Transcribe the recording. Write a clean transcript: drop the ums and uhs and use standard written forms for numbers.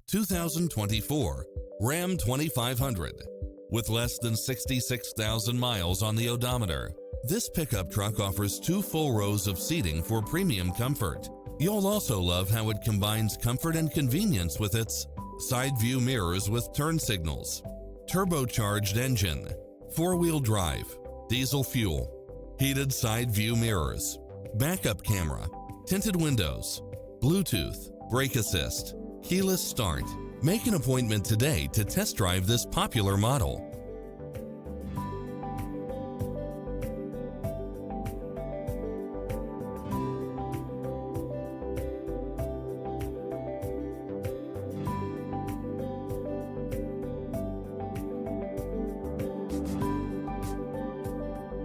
2024 Ram 2500. With less than 66,000 miles on the odometer, this pickup truck offers 2 full rows of seating for premium comfort. You'll also love how it combines comfort and convenience with its side view mirrors with turn signals, turbocharged engine, 4-wheel drive, diesel fuel, heated side view mirrors, backup camera, tinted windows, Bluetooth, brake assist, keyless start. Make an appointment today to test drive this popular model.